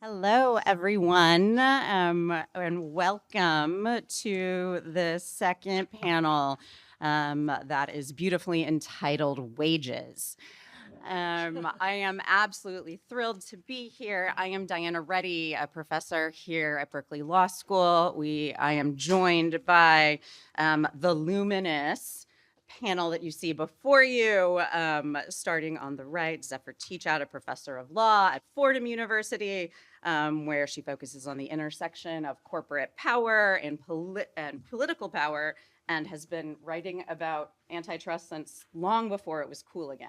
Hello, everyone, and welcome to the second panel that is beautifully entitled Wages. I am absolutely thrilled to be here. I am Diana Reddy, a professor here at Berkeley Law School. I am joined by the luminous panel that you see before you, starting on the right, Zephyr Teachout, a professor of law at Fordham University, where she focuses on the intersection of corporate power and political power, and has been writing about antitrust since long before it was cool again,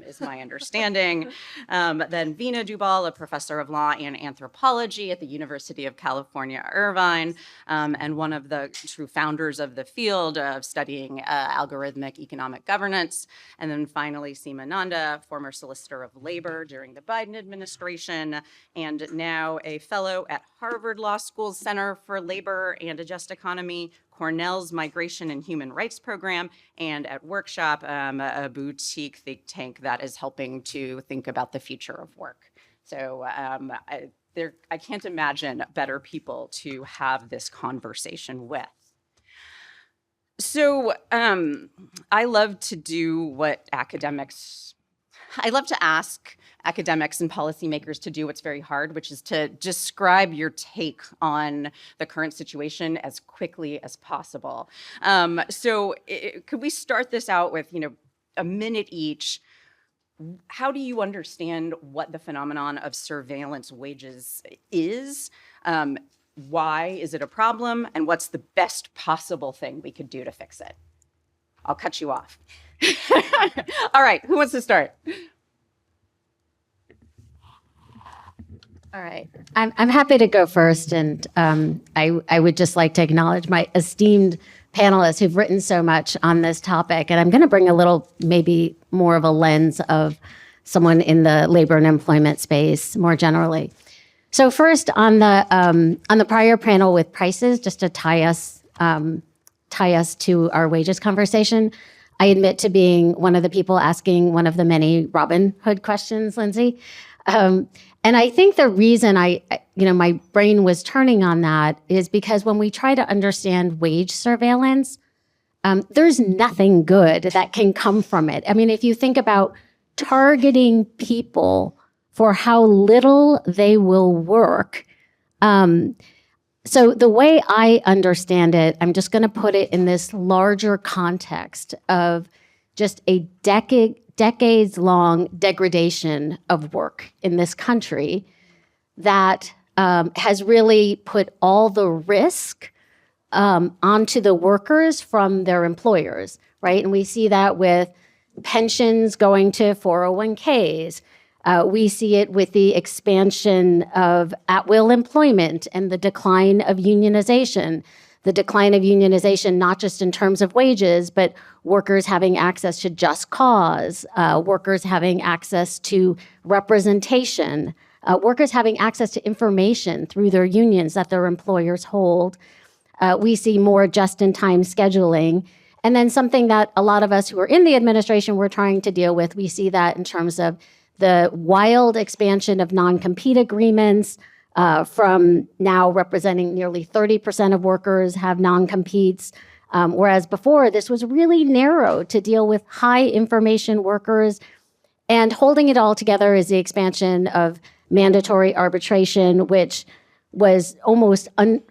is my understanding. Then Veena Dubal, a professor of law and anthropology at the University of California, Irvine, and one of the true founders of the field of studying algorithmic economic governance. And then finally, Seema Nanda, former solicitor of labor during the Biden administration, and now a fellow at Harvard Law School's Center for Labor and a Just Economy, Cornell's Migration and Human Rights Program, and at Workshop, a boutique think tank that is helping to think about the future of work. So I can't imagine better people to have this conversation with. So I love to do what I love to ask academics and policymakers to do what's very hard, which is to describe your take on the current situation as quickly as possible. Could we start this out with, a minute each? How do you understand what the phenomenon of surveillance wages is? Why is it a problem? And what's the best possible thing we could do to fix it? I'll cut you off. All right, who wants to start? All right, I'm happy to go first, and I would just like to acknowledge my esteemed panelists who've written so much on this topic, and I'm going to bring a little, maybe more of a lens of someone in the labor and employment space more generally. So first, on the prior panel with prices, just to tie us to our wages conversation, I admit to being one of the people asking one of the many Robin Hood questions, Lindsay. And I think the reason my brain was turning on that is because when we try to understand wage surveillance, there's nothing good that can come from it. I mean, if you think about targeting people for how little they will work, so the way I understand it, I'm just going to put it in this larger context of just a decades-long degradation of work in this country that has really put all the risk onto the workers from their employers, right? And we see that with pensions going to 401ks. We see it with the expansion of at-will employment and the decline of unionization. The decline of unionization, not just in terms of wages, but workers having access to just cause, workers having access to representation, workers having access to information through their unions that their employers hold. We see more just-in-time scheduling. And then something that a lot of us who are in the administration were trying to deal with, we see that in terms of the wild expansion of non-compete agreements, from now representing nearly 30% of workers have non-competes, whereas before this was really narrow to deal with high information workers. And holding it all together is the expansion of mandatory arbitration, which was almost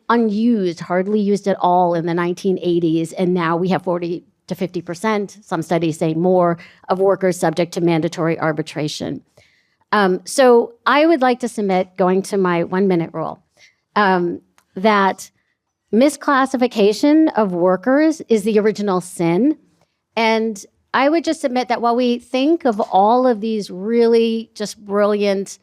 unused, hardly used at all in the 1980s. And now we have 40 to 50%, some studies say more, of workers subject to mandatory arbitration. So I would like to submit, going to my 1-minute rule, that misclassification of workers is the original sin. And I would just submit that while we think of all of these really just brilliant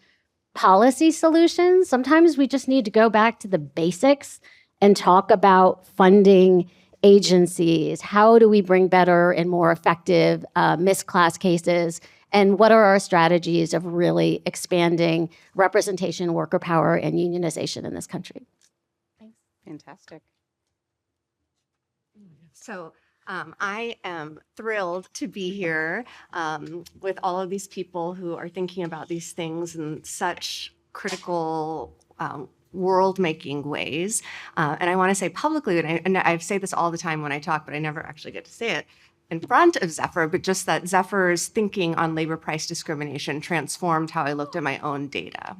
policy solutions, sometimes we just need to go back to the basics and talk about funding agencies. How do we bring better and more effective misclass cases? And what are our strategies of really expanding representation, worker power, and unionization in this country? Thanks. Fantastic. So I am thrilled to be here with all of these people who are thinking about these things in such critical, world-making ways. And I want to say publicly, and I say this all the time when I talk, but I never actually get to say it in front of Zephyr, but just that Zephyr's thinking on labor price discrimination transformed how I looked at my own data.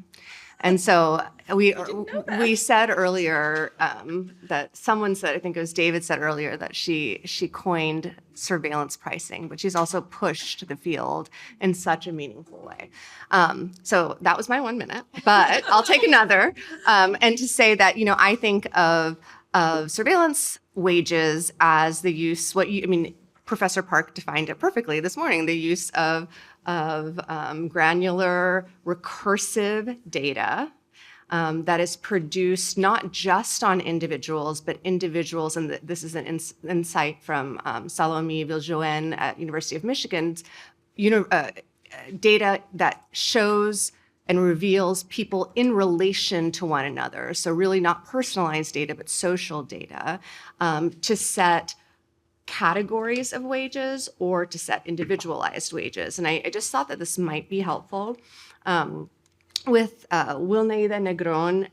And so we said earlier that someone said, I think it was David said earlier, that she coined surveillance pricing, but she's also pushed the field in such a meaningful way. So that was my 1 minute, but I'll take another. And to say that, I think of surveillance wages as the use, Professor Park defined it perfectly this morning, the use of granular recursive data that is produced not just on individuals, but individuals, and this is an insight from Salomé Viljoen at University of Michigan's data that shows and reveals people in relation to one another. So really not personalized data, but social data to set categories of wages or to set individualized wages. And I just thought that this might be helpful. With Wilneida Negron,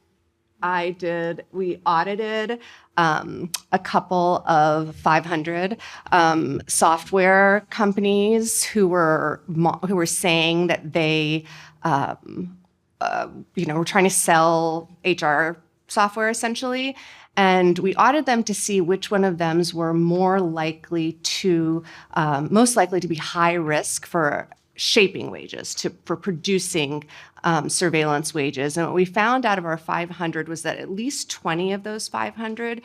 we audited a couple of 500 software companies who were saying that they were trying to sell HR software essentially. And we audited them to see which one of them were most likely to be high risk for shaping wages, for producing surveillance wages. And what we found out of our 500 was that at least 20 of those 500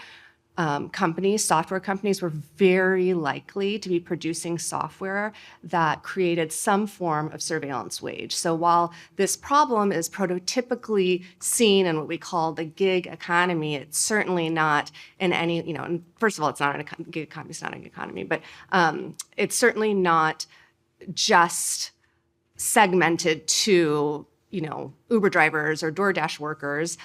software companies, were very likely to be producing software that created some form of surveillance wage. So while this problem is prototypically seen in what we call the gig economy, it's certainly not in any, and first of all, it's not a gig economy, it's not an economy, but it's certainly not just segmented to Uber drivers or DoorDash workers.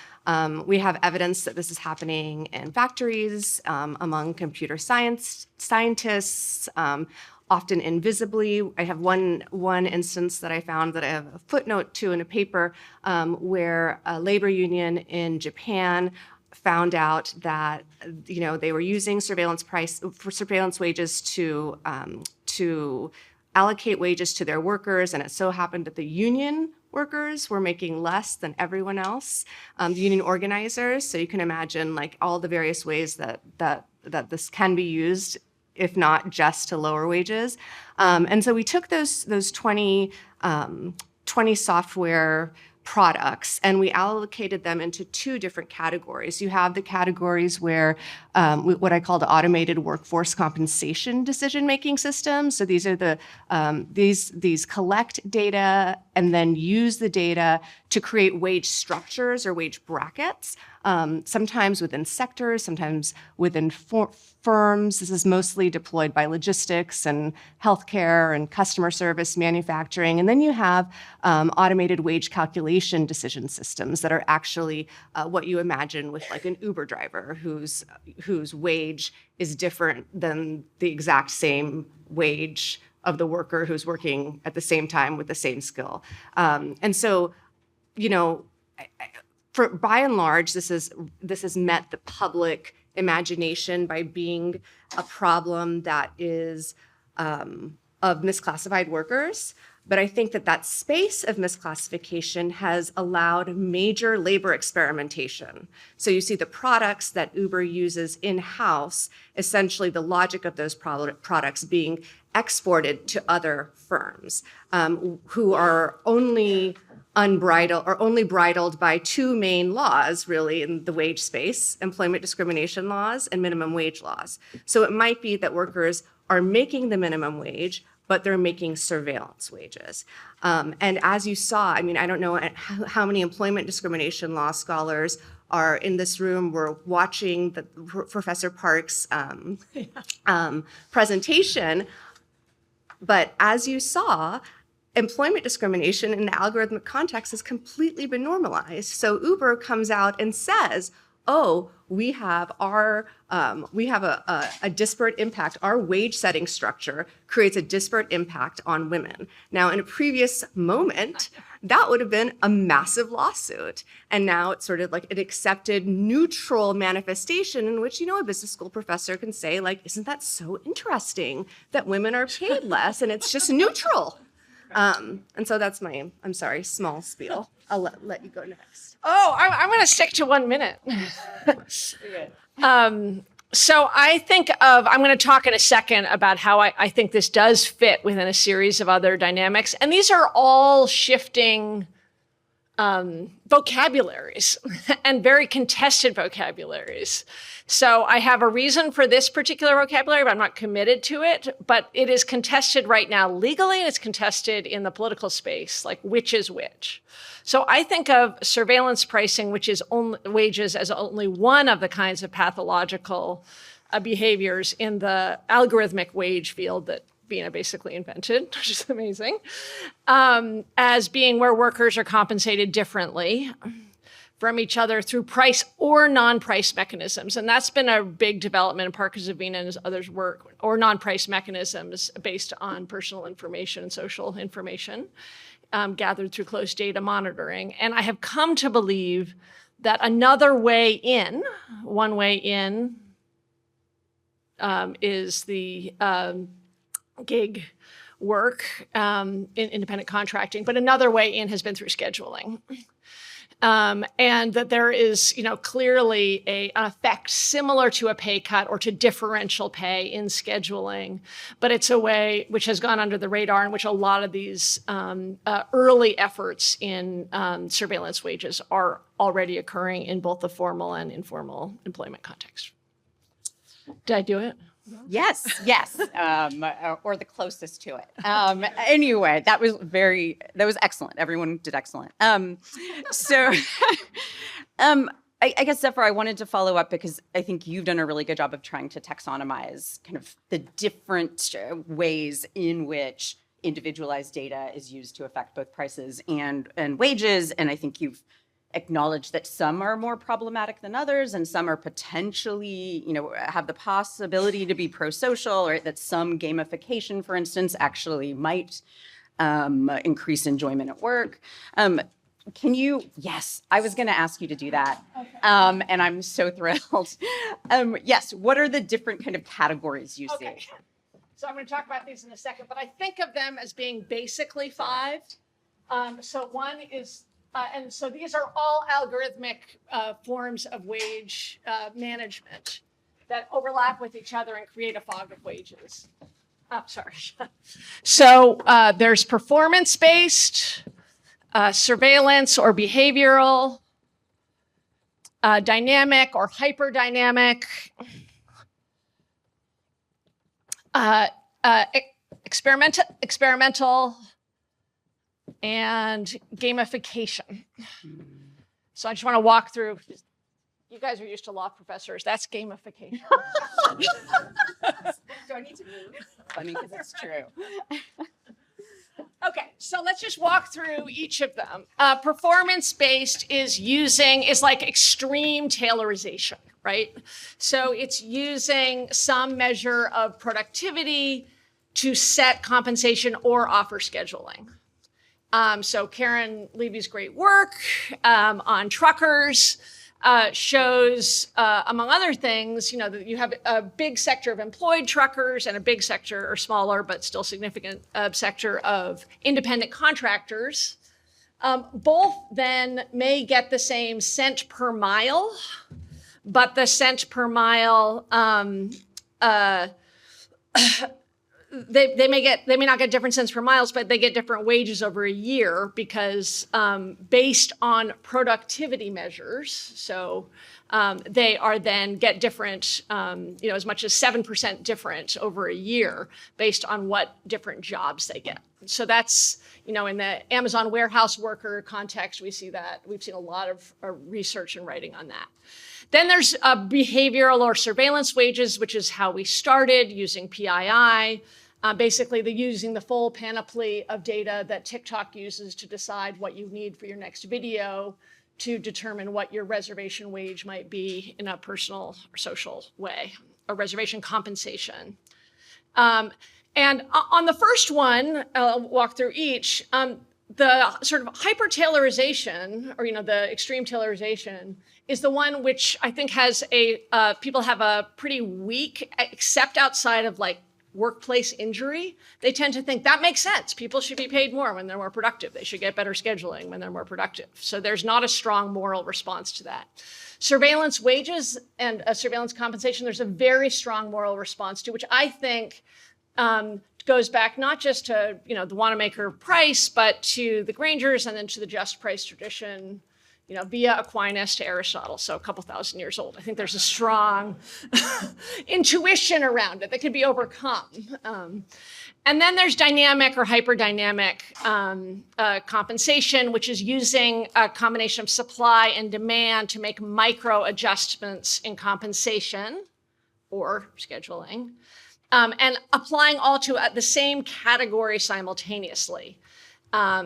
We have evidence that this is happening in factories, among computer scientists, often invisibly. I have one instance that I found that I have a footnote to in a paper where a labor union in Japan found out that they were using surveillance wages to allocate wages to their workers, and it so happened that the union workers were making less than everyone else, the union organizers. So you can imagine all the various ways that this can be used, if not just to lower wages. And so we took those 20 software products and we allocated them into two different categories. You have the categories where what I call the automated workforce compensation decision-making systems. So these are these collect data and then use the data to create wage structures or wage brackets, sometimes within sectors, sometimes within firms. This is mostly deployed by logistics and healthcare and customer service, manufacturing. And then you have automated wage calculation decision systems that are actually what you imagine with an Uber driver whose wage is different than the exact same wage of the worker who's working at the same time with the same skill. And so, by and large, this has met the public imagination by being a problem that is of misclassified workers. But I think that space of misclassification has allowed major labor experimentation. So you see the products that Uber uses in-house, essentially the logic of those products being exported to other firms who are only bridled by two main laws, really, in the wage space: employment discrimination laws and minimum wage laws. So it might be that workers are making the minimum wage, but they're making surveillance wages. And as you saw, I don't know how many employment discrimination law scholars are in this room. We're watching Professor Park's presentation. But as you saw, employment discrimination in the algorithmic context has completely been normalized. So Uber comes out and says, oh, we have a disparate impact. Our wage setting structure creates a disparate impact on women. Now, in a previous moment, that would have been a massive lawsuit. And now it's sort of like an accepted neutral manifestation in which, a business school professor can say, like, isn't that so interesting that women are paid less and it's just neutral? And so that's my, I'm sorry, small spiel. I'll let you go next. Oh, I'm going to stick to 1 minute. So I'm going to talk in a second about how I think this does fit within a series of other dynamics. And these are all shifting vocabularies and very contested vocabularies. So I have a reason for this particular vocabulary, but I'm not committed to it. But it is contested right now legally, and it's contested in the political space, like which is which. So I think of surveillance pricing, which is only wages, as only one of the kinds of pathological behaviors in the algorithmic wage field that Veena basically invented, which is amazing, as being where workers are compensated differently from each other through price or non-price mechanisms. And that's been a big development in part because of Veena and others' work, or non-price mechanisms based on personal information and social information gathered through close data monitoring. And I have come to believe that another way in, one way in, is the gig work in independent contracting, but another way in has been through scheduling. And that there is, clearly an effect similar to a pay cut or to differential pay in scheduling, but it's a way which has gone under the radar in which a lot of these early efforts in surveillance wages are already occurring in both the formal and informal employment context. Did I do it? Yes, or the closest to it. Anyway, that was excellent. Everyone did excellent. So, I guess, Zephyr, I wanted to follow up because I think you've done a really good job of trying to taxonomize kind of the different ways in which individualized data is used to affect both prices and wages. And I think you've acknowledge that some are more problematic than others, and some are potentially, have the possibility to be pro-social, or that some gamification, for instance, actually might increase enjoyment at work. Yes, I was going to ask you to do that. Okay. And I'm so thrilled. Yes, what are the different kind of categories you see? So I'm going to talk about these in a second, but I think of them as being basically 5. So one is, and so these are all algorithmic forms of wage management that overlap with each other and create a fog of wages. So there's performance-based, surveillance or behavioral, dynamic or hyperdynamic, experimental, and gamification. So I just want to walk through. You guys are used to law professors. That's gamification. Do I need to move? Funny because it's true. Okay, so let's just walk through each of them. Performance-based is like extreme tailorization, right? So it's using some measure of productivity to set compensation or offer scheduling. So Karen Levy's great work on truckers shows, among other things, that you have a big sector of employed truckers and a big sector, or smaller but still significant sector of independent contractors. Both then may get the same cent per mile, but the cent per mile they may not get different cents per miles, but they get different wages over a year because based on productivity measures. So they are then get different, as much as 7% different over a year based on what different jobs they get. So that's, in the Amazon warehouse worker context, we see that. We've seen a lot of research and writing on that. Then there's behavioral or surveillance wages, which is how we started using PII. Basically, using the full panoply of data that TikTok uses to decide what you need for your next video to determine what your reservation wage might be in a personal or social way, a reservation compensation. And on the first one, I'll walk through each, the sort of hyper-tailorization, or the extreme tailorization, is the one which I think has people have a pretty weak, except outside of like workplace injury, they tend to think that makes sense. People should be paid more when they're more productive. They should get better scheduling when they're more productive. So there's not a strong moral response to that. Surveillance wages and surveillance compensation, there's a very strong moral response to, which I think goes back not just to the Wanamaker price, but to the Grangers and then to the just price tradition, via Aquinas to Aristotle, so a couple thousand years old. I think there's a strong intuition around it that can be overcome. And then there's dynamic or hyperdynamic compensation, which is using a combination of supply and demand to make micro adjustments in compensation or scheduling, and applying all to the same category simultaneously.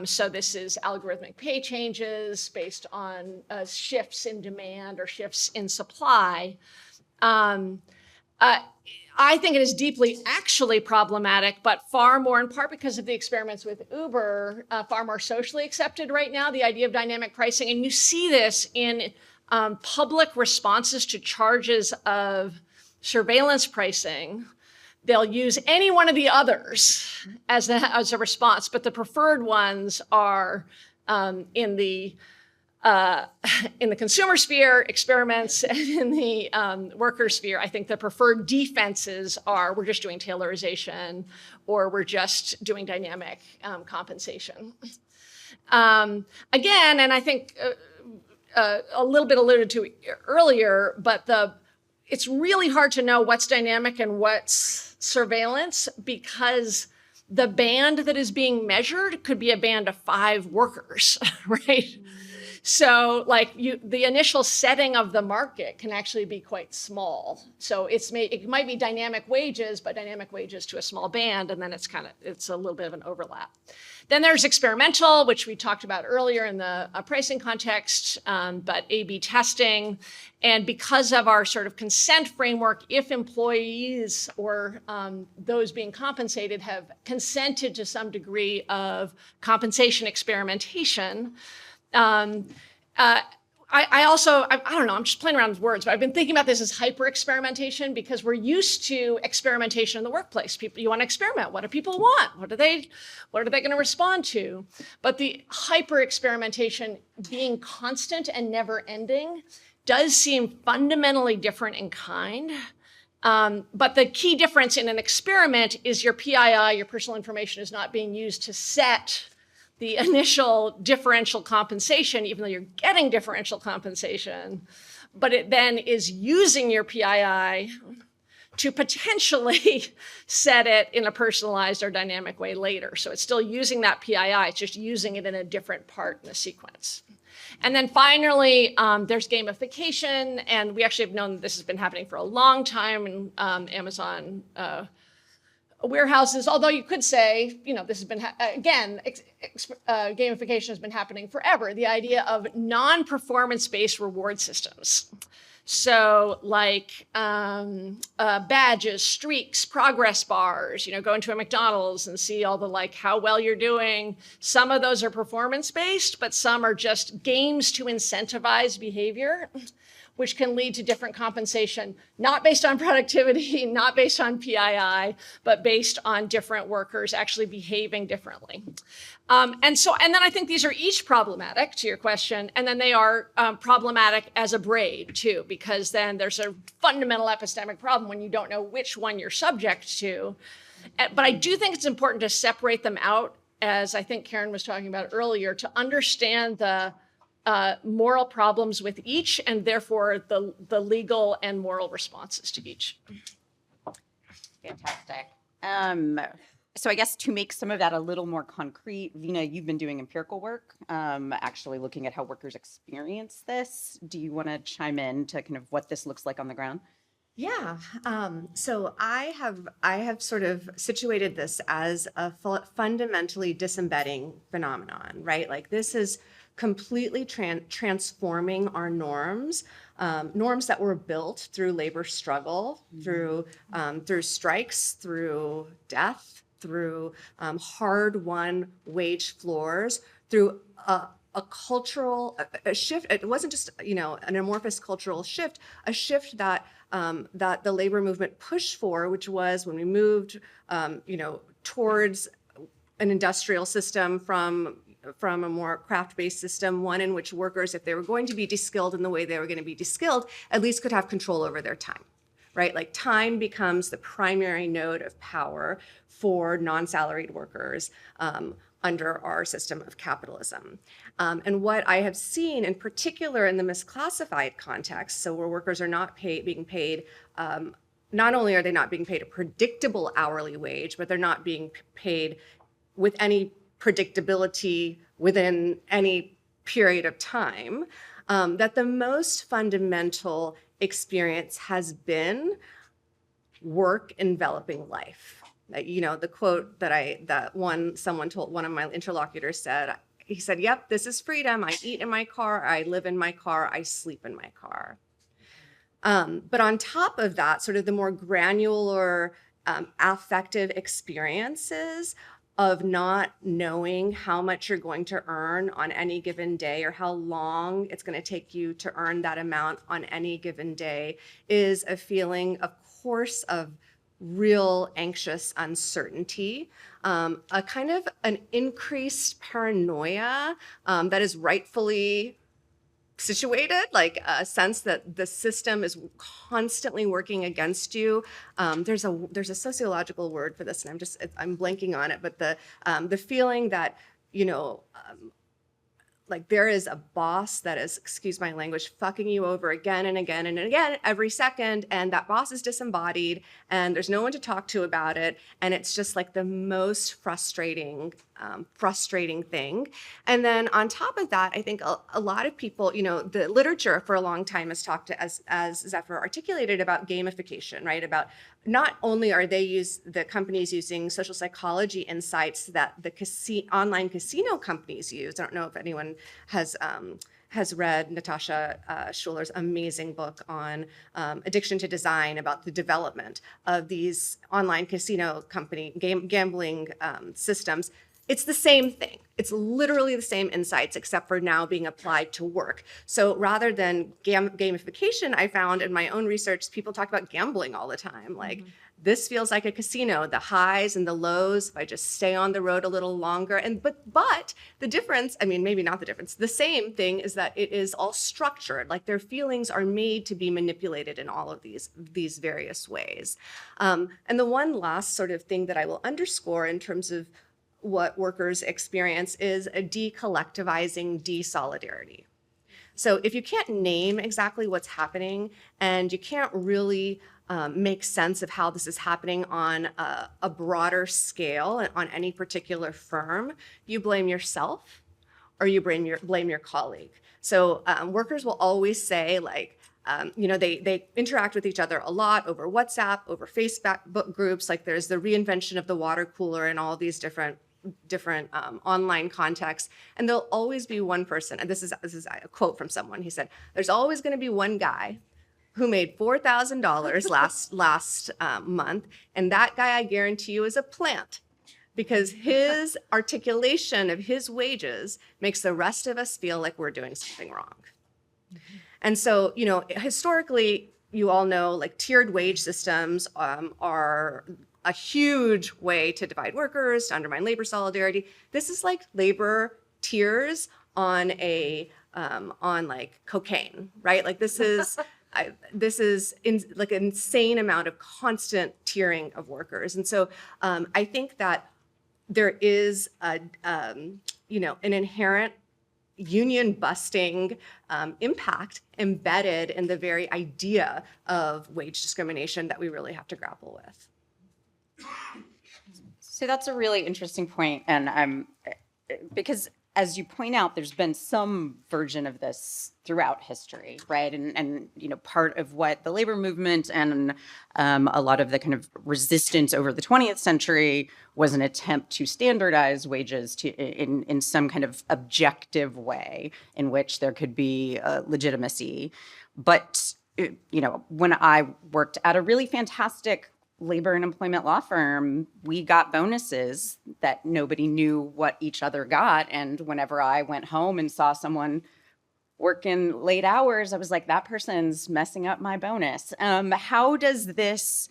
So this is algorithmic pay changes based on shifts in demand or shifts in supply. I think it is deeply actually problematic, but far more in part because of the experiments with Uber, far more socially accepted right now, the idea of dynamic pricing. And you see this in public responses to charges of surveillance pricing. They'll use any one of the others as a response, but the preferred ones are in the consumer sphere, experiments, and in the worker sphere. I think the preferred defenses are we're just doing tailorization or we're just doing dynamic compensation. Again, and I think a little bit alluded to earlier, but it's really hard to know what's dynamic and what's surveillance because the band that is being measured could be a band of 5 workers, right? So like the initial setting of the market can actually be quite small. So it might be dynamic wages, but dynamic wages to a small band, and then it's a little bit of an overlap. Then there's experimental, which we talked about earlier in the pricing context, but A/B testing. And because of our sort of consent framework, if employees or those being compensated have consented to some degree of compensation experimentation, I don't know, I'm just playing around with words, but I've been thinking about this as hyper experimentation because we're used to experimentation in the workplace. You want to experiment. What do people want? What are they going to respond to? But the hyper experimentation being constant and never ending does seem fundamentally different in kind. But the key difference in an experiment is your PII, your personal information, is not being used to set the initial differential compensation, even though you're getting differential compensation, but it then is using your PII to potentially set it in a personalized or dynamic way later. So it's still using that PII, it's just using it in a different part in the sequence. And then finally, there's gamification, and we actually have known that this has been happening for a long time in Amazon warehouses, although you could say, this has been, gamification has been happening forever. The idea of non-performance-based reward systems. So like badges, streaks, progress bars, go into a McDonald's and see all the how well you're doing. Some of those are performance-based, but some are just games to incentivize behavior, which can lead to different compensation, not based on productivity, not based on PII, but based on different workers actually behaving differently. And then I think these are each problematic to your question, and then they are problematic as a braid too, because then there's a fundamental epistemic problem when you don't know which one you're subject to. But I do think it's important to separate them out, as I think Karen was talking about earlier, to understand the moral problems with each, and therefore the legal and moral responses to each. Fantastic. So I guess to make some of that a little more concrete, Veena, you've been doing empirical work, actually looking at how workers experience this. Do you want to chime in to kind of what this looks like on the ground? Yeah. So I have sort of situated this as a fundamentally disembedding phenomenon, right? Like this is completely transforming our norms, norms that were built through labor struggle, through strikes, through death, through hard-won wage floors, through a cultural shift. It wasn't just an amorphous cultural shift, a shift that that the labor movement pushed for, which was when we moved towards an industrial system from a more craft-based system, one in which workers, if they were going to be deskilled in the way they were going to be deskilled, at least could have control over their time, right? Like time becomes the primary node of power for non-salaried workers under our system of capitalism. And what I have seen, in particular in the misclassified context, so where workers are not being paid, not only are they not being paid a predictable hourly wage, but they're not being paid with any predictability within any period of time, that the most fundamental experience has been work enveloping life. The quote that someone told, one of my interlocutors said, he said, "Yep, this is freedom. I eat in my car, I live in my car, I sleep in my car." But on top of that, sort of the more granular affective experiences of not knowing how much you're going to earn on any given day or how long it's going to take you to earn that amount on any given day is a feeling, of course, of real anxious uncertainty, a kind of an increased paranoia that is rightfully situated, like a sense that the system is constantly working against you. There's a sociological word for this, and I'm blanking on it, but the feeling that like there is a boss that is, excuse my language, fucking you over again and again and again every second, and that boss is disembodied, and there's no one to talk to about it, and it's just like the most frustrating thing. And then on top of that, I think a lot of people, the literature for a long time has talked as Zephyr articulated about gamification, right? About not only are the companies using social psychology insights that the online casino companies use. I don't know if anyone has read Natasha Schuller's amazing book on addiction to design, about the development of these online casino company gambling systems. It's the same thing. It's literally the same insights, except for now being applied to work. So rather than gamification, I found in my own research, people talk about gambling all the time. Like, this feels like a casino, the highs and the lows, if I just stay on the road a little longer. But the difference, I mean, maybe not the difference, the same thing is that it is all structured. Like, their feelings are made to be manipulated in all of these various ways. And the one last sort of thing that I will underscore in terms of what workers experience is a decollectivizing desolidarity. So if you can't name exactly what's happening, and you can't really make sense of how this is happening on a broader scale on any particular firm, you blame yourself or you blame your colleague. So workers will always say, like, they interact with each other a lot over WhatsApp, over Facebook groups. Like, there's the reinvention of the water cooler and all these different online contexts, and there'll always be one person, and this is a quote from someone. He said, "There's always going to be one guy who made $4,000 last month, and that guy, I guarantee you, is a plant, because his articulation of his wages makes the rest of us feel like we're doing something wrong." And so, historically, you all know, like, tiered wage systems are a huge way to divide workers, to undermine labor solidarity. This is like labor tiers on like cocaine, right? Like, this is like an insane amount of constant tiering of workers. And so I think that there is an inherent union busting impact embedded in the very idea of wage discrimination that we really have to grapple with. So that's a really interesting point, and because as you point out, there's been some version of this throughout history, right? And part of what the labor movement and a lot of the kind of resistance over the 20th century was an attempt to standardize wages in some kind of objective way in which there could be legitimacy. But when I worked at a really fantastic labor and employment law firm, we got bonuses that nobody knew what each other got. And whenever I went home and saw someone working late hours, I was like, that person's messing up my bonus. How is this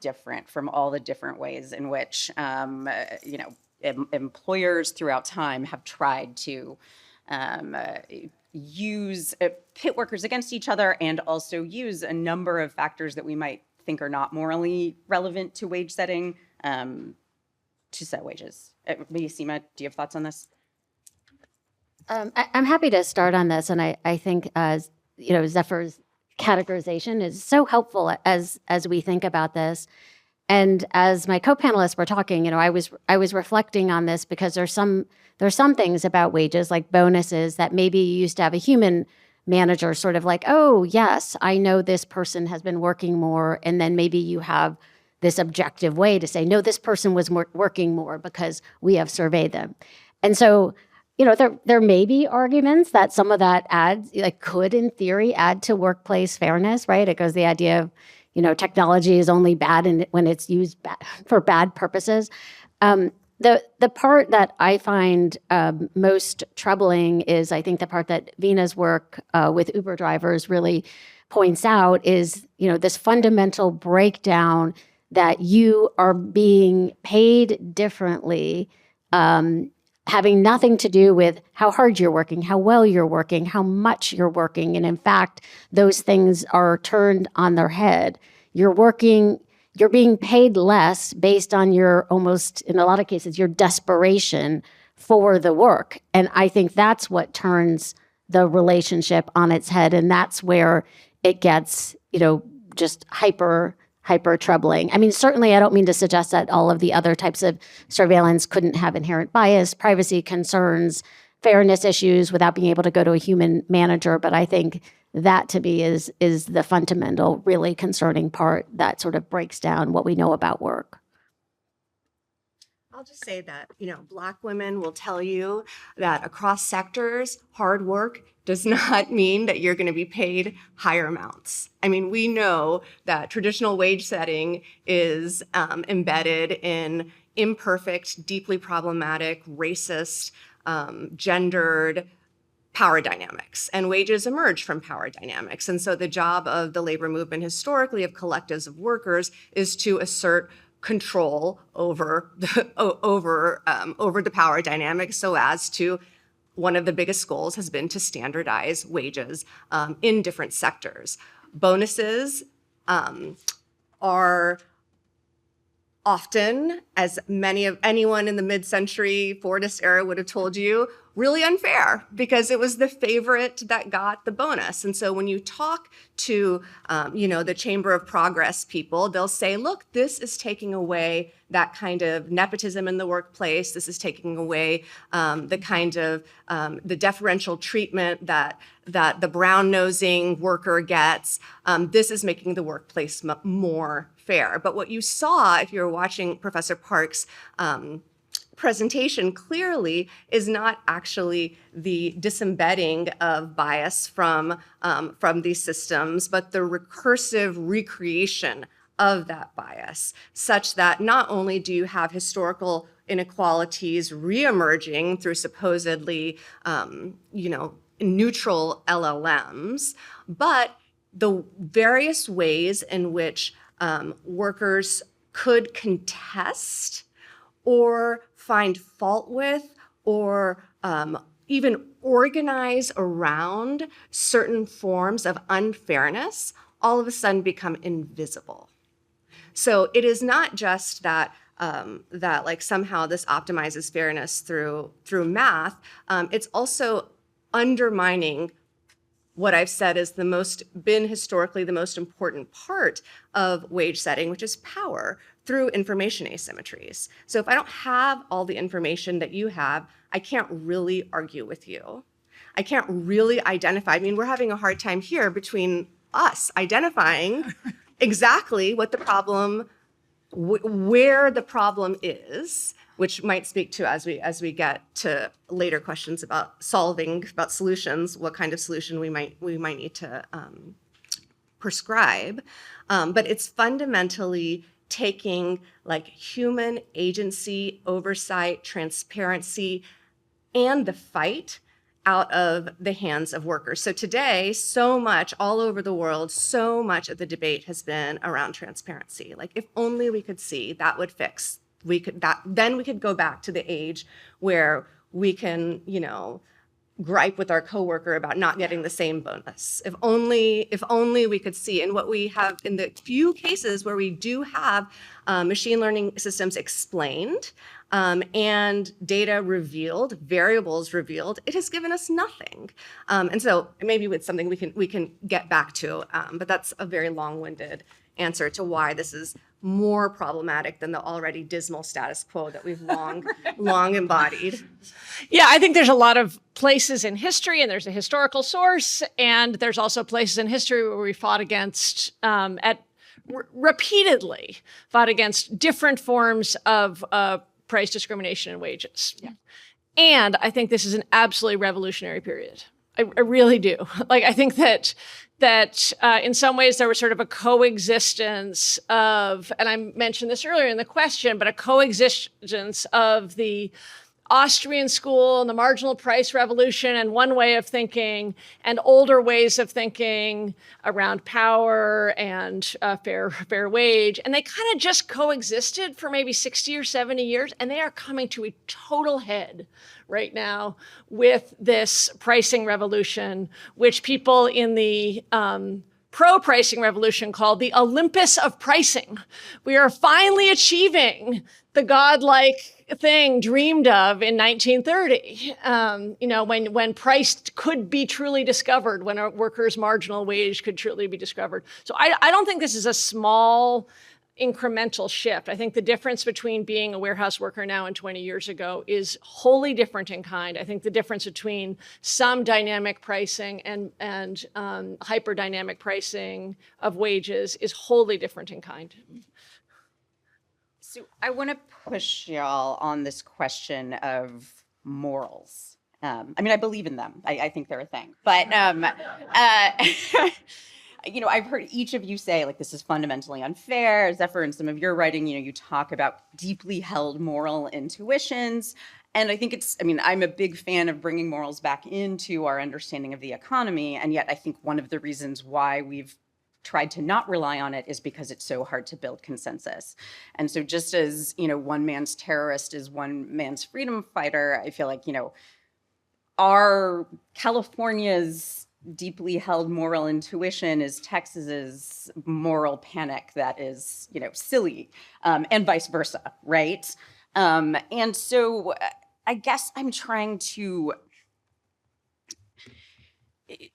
different from all the different ways in which, employers throughout time have tried to pit workers against each other and also use a number of factors that we might think are not morally relevant to wage setting to set wages? Maybe Seema, do you have thoughts on this? I'm happy to start on this, and I think Zephyr's categorization is so helpful as we think about this. And as my co-panelists were talking, I was reflecting on this because there's some things about wages, like bonuses, that maybe you used to have a human manager sort of like, oh yes, I know this person has been working more, and then maybe you have this objective way to say, no, this person was working more because we have surveyed them. And so there may be arguments that some of that could, in theory, add to workplace fairness, right? It goes the idea of, technology is only bad when it's used for bad purposes. The part that I find most troubling is, I think, the part that Veena's work with Uber drivers really points out is, this fundamental breakdown that you are being paid differently, having nothing to do with how hard you're working, how well you're working, how much you're working. And in fact, those things are turned on their head. You're being paid less based on your almost, in a lot of cases, your desperation for the work. And I think that's what turns the relationship on its head. And that's where it gets, just hyper troubling. I mean, certainly I don't mean to suggest that all of the other types of surveillance couldn't have inherent bias, privacy concerns, fairness issues without being able to go to a human manager. But I think that to me is the fundamental, really concerning part that sort of breaks down what we know about work. I'll just say that, Black women will tell you that across sectors, hard work does not mean that you're going to be paid higher amounts. I mean, we know that traditional wage setting is embedded in imperfect, deeply problematic, racist, gendered power dynamics, and wages emerge from power dynamics. And so the job of the labor movement historically, of collectives of workers, is to assert control over the power dynamics, so as to, one of the biggest goals has been to standardize wages in different sectors. Bonuses are often, as anyone in the mid-century Fordist era would have told you, really unfair, because it was the favorite that got the bonus. And so when you talk to, the Chamber of Progress people, they'll say, look, this is taking away that kind of nepotism in the workplace. This is taking away the kind of the deferential treatment that the brown-nosing worker gets. This is making the workplace more fair. But what you saw, if you were watching Professor Park's presentation, clearly is not actually the disembedding of bias from these systems, but the recursive recreation of that bias, such that not only do you have historical inequalities reemerging through supposedly, neutral LLMs, but the various ways in which workers could contest or find fault with or even organize around certain forms of unfairness all of a sudden become invisible. So it is not just that somehow this optimizes fairness through math. It's also undermining what I've said is been historically the most important part of wage setting, which is power through information asymmetries. So if I don't have all the information that you have, I can't really argue with you. I can't really identify. I mean, we're having a hard time here between us identifying exactly what the problem, where the problem is, which might speak to as we get to later questions about solutions, what kind of solution we might need to prescribe. But it's fundamentally taking like human agency, oversight, transparency, and the fight out of the hands of workers. So today, so much all over the world, so much of the debate has been around transparency. Like if only we could see, that would fix. Then we could go back to the age where we can, gripe with our coworker about not getting the same bonus. If only we could see. And what we have in the few cases where we do have machine learning systems explained and data revealed, variables revealed, it has given us nothing. And so maybe it's something we can get back to, but that's a very long-winded answer to why this is more problematic than the already dismal status quo that we've long embodied. Yeah, I think there's a lot of places in history, and there's a historical source, and there's also places in history where we fought against, repeatedly fought against different forms of price discrimination in wages. Yeah. And I think this is an absolutely revolutionary period. I really do. Like, I think that in some ways there was sort of a coexistence of, and I mentioned this earlier in the question, but a coexistence of the Austrian school and the marginal price revolution and one way of thinking and older ways of thinking around power and fair wage. And they kind of just coexisted for maybe 60 or 70 years. And they are coming to a total head right now with this pricing revolution, which people in the pro-pricing revolution called the Olympus of pricing. We are finally achieving the godlike thing dreamed of in 1930, when price could be truly discovered, when a worker's marginal wage could truly be discovered. So I don't think this is a small incremental shift. I think the difference between being a warehouse worker now and 20 years ago is wholly different in kind. I think the difference between some dynamic pricing and hyperdynamic pricing of wages is wholly different in kind. So I want to push y'all on this question of morals. I believe in them. I think they're a thing. But, I've heard each of you say, like, this is fundamentally unfair. Zephyr, in some of your writing, you talk about deeply held moral intuitions. And I think I'm a big fan of bringing morals back into our understanding of the economy. And yet I think one of the reasons why we've tried to not rely on it is because it's so hard to build consensus. And so just as, one man's terrorist is one man's freedom fighter, I feel like, our California's deeply held moral intuition is Texas's moral panic that is, silly, and vice versa, right? And so I guess I'm trying to, it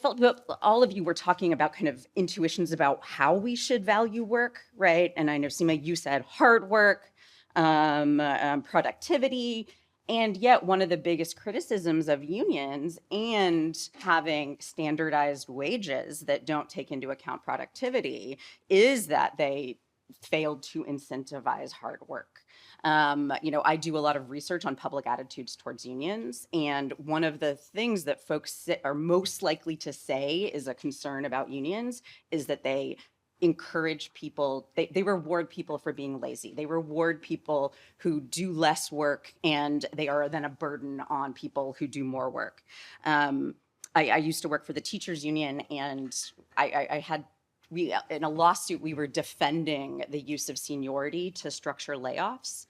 felt that all of you were talking about kind of intuitions about how we should value work, right? And I know, Seema, you said hard work, productivity, and yet one of the biggest criticisms of unions and having standardized wages that don't take into account productivity is that they failed to incentivize hard work. I do a lot of research on public attitudes towards unions, and one of the things that folks are most likely to say is a concern about unions is that they encourage people, they reward people for being lazy. They reward people who do less work, and they are then a burden on people who do more work. I used to work for the teachers union, and in a lawsuit, we were defending the use of seniority to structure layoffs.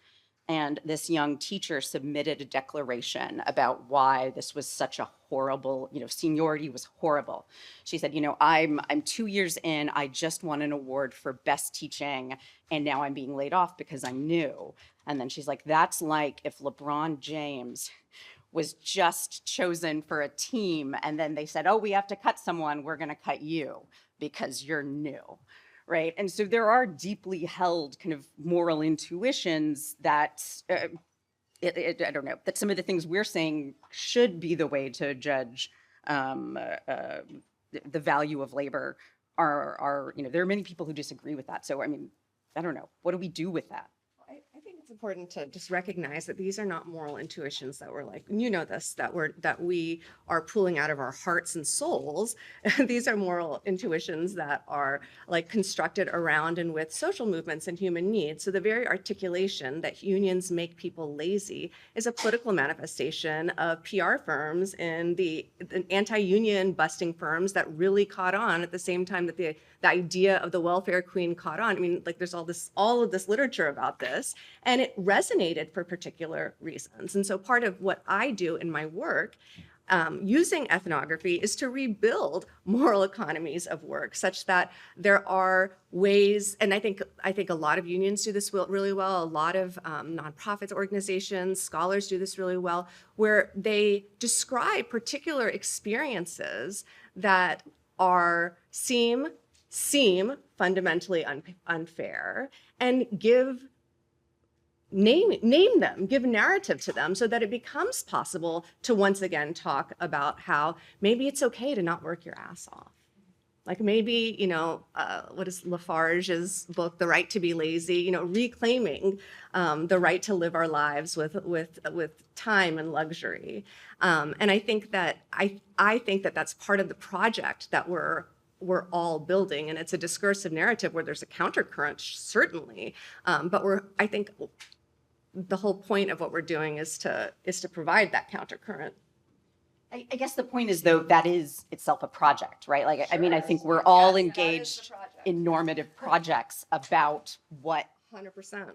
And this young teacher submitted a declaration about why this was such a horrible, seniority was horrible. She said, I'm 2 years in, I just won an award for best teaching, and now I'm being laid off because I'm new. And then she's like, that's like if LeBron James was just chosen for a team, and then they said, oh, we have to cut someone, we're going to cut you because you're new, right? And so there are deeply held kind of moral intuitions that, I don't know, that some of the things we're saying should be the way to judge the value of labor are, there are many people who disagree with that. So, I mean, I don't know, what do we do with that? I think it's important to just recognize that these are not moral intuitions that we're like, and this, that we are pulling out of our hearts and souls. These are moral intuitions that are like constructed around and with social movements and human needs. So the very articulation that unions make people lazy is a political manifestation of PR firms and the anti-union busting firms that really caught on at the same time that the idea of the welfare queen caught on. I mean, like there's all of this literature about this, and it resonated for particular reasons. And so part of what I do in my work using ethnography is to rebuild moral economies of work such that there are ways, and I think a lot of unions do this really well, a lot of nonprofit organizations, scholars do this really well, where they describe particular experiences that seem fundamentally unfair, and name them, give narrative to them so that it becomes possible to once again talk about how maybe it's okay to not work your ass off. Like maybe, what is Lafarge's book, The Right to Be Lazy, reclaiming the right to live our lives with time and luxury. And I think that that's part of the project that we're all building, and it's a discursive narrative where there's a countercurrent, certainly, but I think the whole point of what we're doing is to provide that countercurrent. I guess the point is, though, that is itself a project, right? Like, I mean, I think we're all engaged in normative projects about 100%.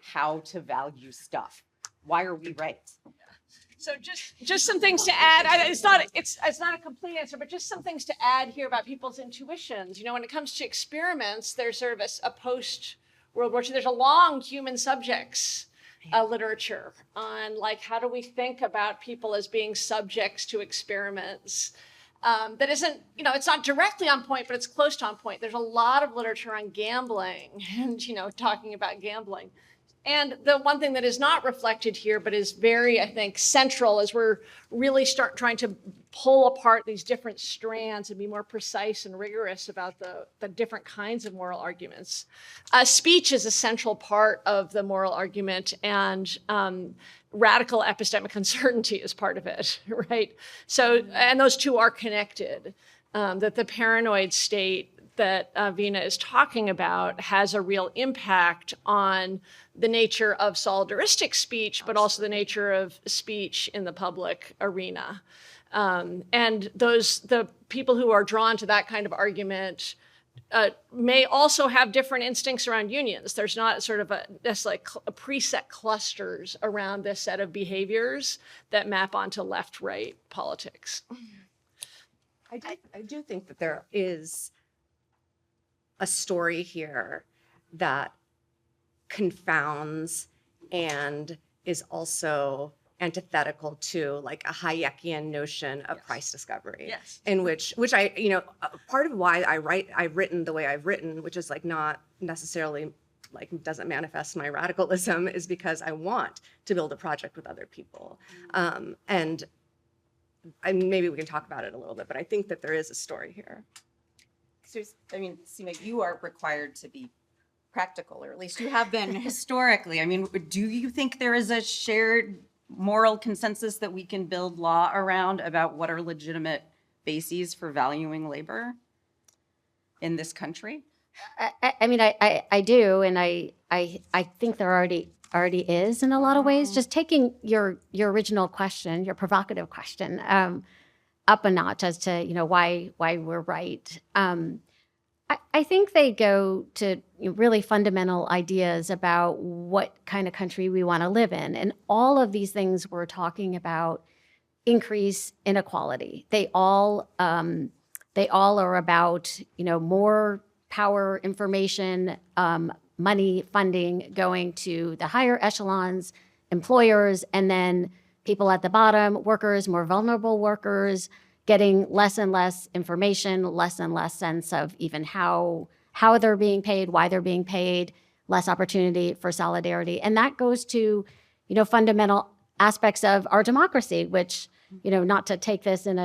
How to value stuff. Why are we right? So just some things to add. It's not a complete answer, but just some things to add here about people's intuitions. When it comes to experiments, there's sort of a post-World War II, there's a long human subjects literature on like, how do we think about people as being subjects to experiments? That isn't, it's not directly on point, but it's close to on point. There's a lot of literature on gambling and, talking about gambling. And the one thing that is not reflected here, but is very, I think, central as we're really trying to pull apart these different strands and be more precise and rigorous about the different kinds of moral arguments. Speech is a central part of the moral argument, and radical epistemic uncertainty is part of it, right? So, and those two are connected, that the paranoid state that Veena is talking about has a real impact on the nature of solidaristic speech, but also the nature of speech in the public arena. And the people who are drawn to that kind of argument may also have different instincts around unions. There's not sort of a preset clusters around this set of behaviors that map onto left-right politics. I do think that there is a story here that confounds and is also antithetical to like a Hayekian notion of price discovery. Yes. In which I, part of why I've written the way I've written, which is like not necessarily like doesn't manifest my radicalism, is because I want to build a project with other people. And maybe we can talk about it a little bit, but I think that there is a story here. So, I mean, Seema, you are required to be practical, or at least you have been historically. I mean, do you think there is a shared moral consensus that we can build law around about what are legitimate bases for valuing labor in this country? I mean, I do, and I think there already is in a lot of ways. Just taking your original question, your provocative question, up a notch as to why we're right. I think they go to really fundamental ideas about what kind of country we want to live in, and all of these things we're talking about increase inequality. They all are about more power, information, money, funding going to the higher echelons, employers, and then people at the bottom, workers, more vulnerable workers, getting less and less information, less and less sense of even how they're being paid, why they're being paid, less opportunity for solidarity. And that goes to, fundamental aspects of our democracy, which, not to take this in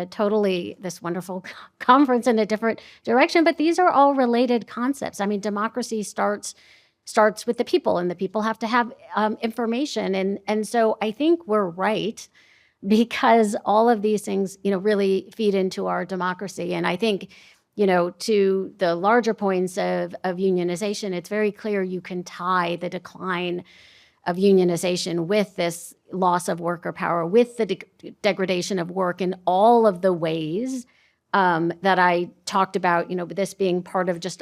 this wonderful conference in a different direction, but these are all related concepts. I mean, democracy starts with the people, and the people have to have information. And so I think we're right, because all of these things, really feed into our democracy. And I think, to the larger points of unionization, it's very clear you can tie the decline of unionization with this loss of worker power, with the degradation of work in all of the ways that I talked about, this being part of just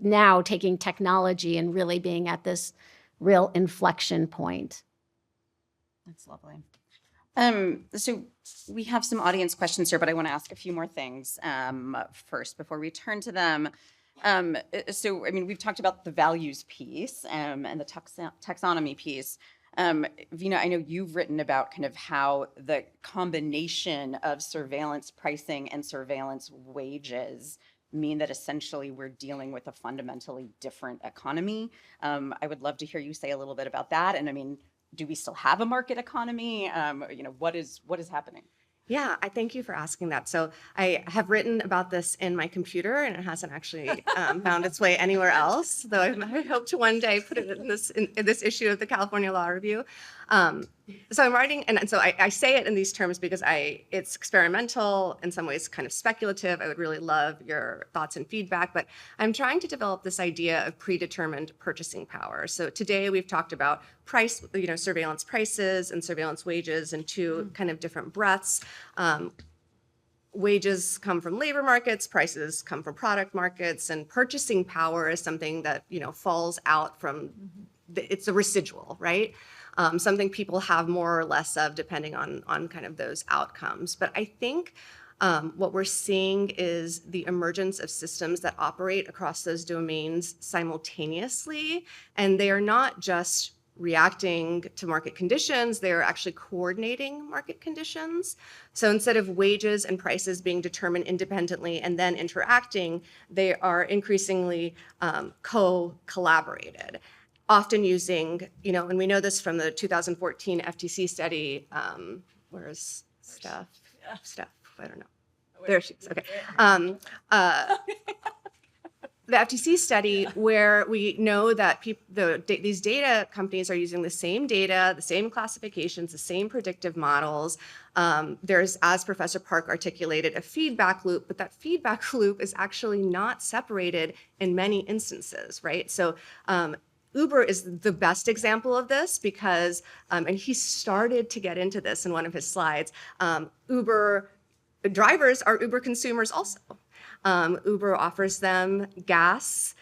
now taking technology and really being at this real inflection point. That's lovely. So we have some audience questions here, but I want to ask a few more things first before we turn to them. So, we've talked about the values piece and the taxonomy piece. Veena, I know you've written about kind of how the combination of surveillance pricing and surveillance wages mean that essentially we're dealing with a fundamentally different economy. I would love to hear you say a little bit about that. And do we still have a market economy? What is happening? Yeah, I thank you for asking that. So I have written about this in my computer, and it hasn't actually found its way anywhere else, though I hope to one day put it in this issue of the California Law Review. So I'm writing, and so I say it in these terms because it's experimental, in some ways kind of speculative. I would really love your thoughts and feedback, but I'm trying to develop this idea of predetermined purchasing power. So today we've talked about price, surveillance prices and surveillance wages in two kind of different breaths. Wages come from labor markets, prices come from product markets, and purchasing power is something that, falls out from, it's a residual, right? Something people have more or less of depending on kind of those outcomes. But I think what we're seeing is the emergence of systems that operate across those domains simultaneously, and they are not just reacting to market conditions, they're actually coordinating market conditions. So instead of wages and prices being determined independently and then interacting, they are increasingly co-collaborated, often using, and we know this from the 2014 FTC study. Where's Steph? Steph, I don't know. There she is, okay. The FTC study, where we know that these data companies are using the same data, the same classifications, the same predictive models. There's, as Professor Park articulated, a feedback loop, but that feedback loop is actually not separated in many instances, right? So Uber is the best example of this because, and he started to get into this in one of his slides, Uber drivers are Uber consumers also. Uber offers them gas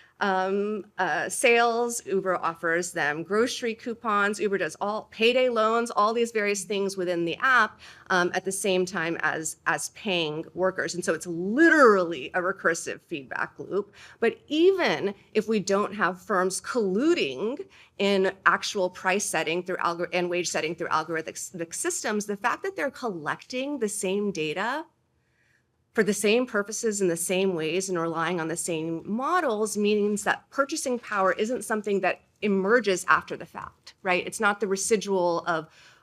sales. Uber offers them grocery coupons. Uber does all payday loans, all these various things within the app at the same time as paying workers. And so it's literally a recursive feedback loop. But even if we don't have firms colluding in actual price setting and wage setting through algorithmic systems, the fact that they're collecting the same data for the same purposes in the same ways and relying on the same models means that purchasing power isn't something that emerges after the fact, right? It's not the residual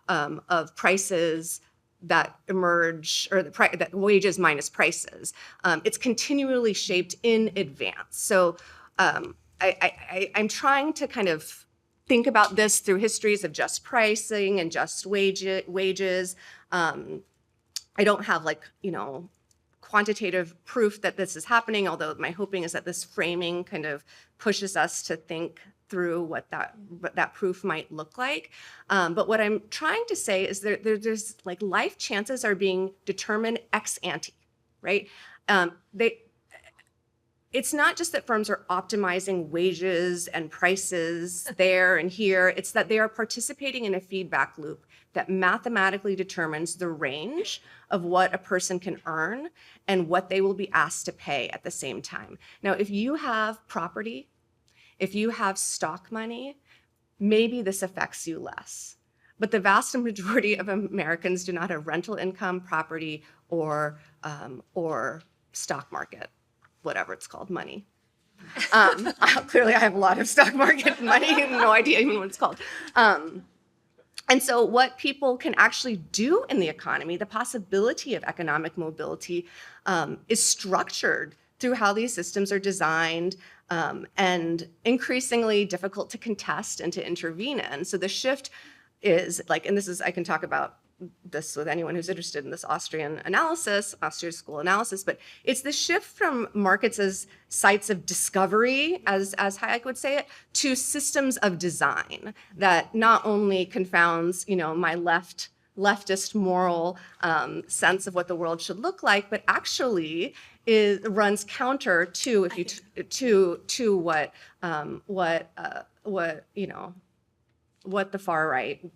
of prices that emerge, or that wages minus prices. It's continually shaped in advance. So I'm trying to kind of think about this through histories of just pricing and just wages. I don't have quantitative proof that this is happening, although my hoping is that this framing kind of pushes us to think through what that proof might look like. But what I'm trying to say is there's life chances are being determined ex ante, right? It's not just that firms are optimizing wages and prices there and here, it's that they are participating in a feedback loop that mathematically determines the range of what a person can earn and what they will be asked to pay at the same time. Now, if you have property, if you have stock money, maybe this affects you less. But the vast majority of Americans do not have rental income, property, or stock market, whatever it's called, money. Clearly, I have a lot of stock market money, no idea even what it's called. And so what people can actually do in the economy, the possibility of economic mobility, is structured through how these systems are designed, and increasingly difficult to contest and to intervene in. So the shift is like, and this is, I can talk about this with anyone who's interested in this Austrian school analysis, but it's the shift from markets as sites of discovery, as Hayek would say it, to systems of design that not only confounds, my leftist moral sense of what the world should look like, but actually runs counter to what the far right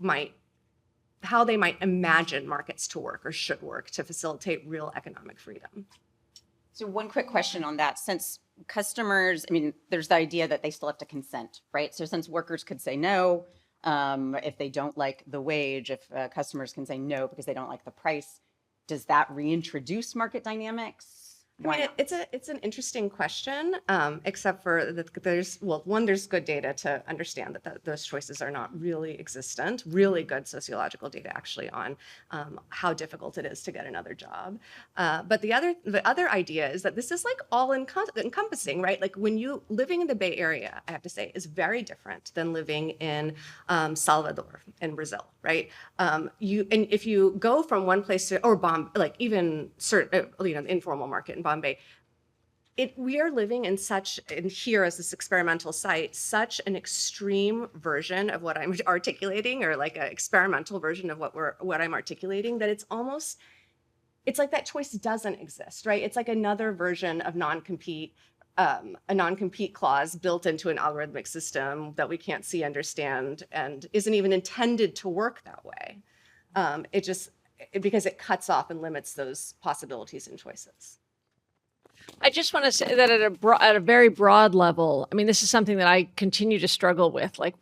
how they might imagine markets to work or should work to facilitate real economic freedom. So one quick question on that. Since customers, there's the idea that they still have to consent, right? So since workers could say no, if they don't like the wage, if customers can say no because they don't like the price, does that reintroduce market dynamics? It's an interesting question, except for that there's good data to understand that those choices are not really existent, really good sociological data actually on how difficult it is to get another job. But the other idea is that this is like all encompassing, right? Like living in the Bay Area, I have to say, is very different than living in Salvador in Brazil, right? If you go from one place to, or like even certain, the informal market in Bombay, we are living in here as this experimental site, such an extreme version of what I'm articulating, or like an experimental version of what I'm articulating, that it's like that choice doesn't exist, right? It's like another version of non-compete, a non-compete clause built into an algorithmic system that we can't see, understand, and isn't even intended to work that way. Because it cuts off and limits those possibilities and choices. I just want to say that at a very broad level, this is something that I continue to struggle with. Like,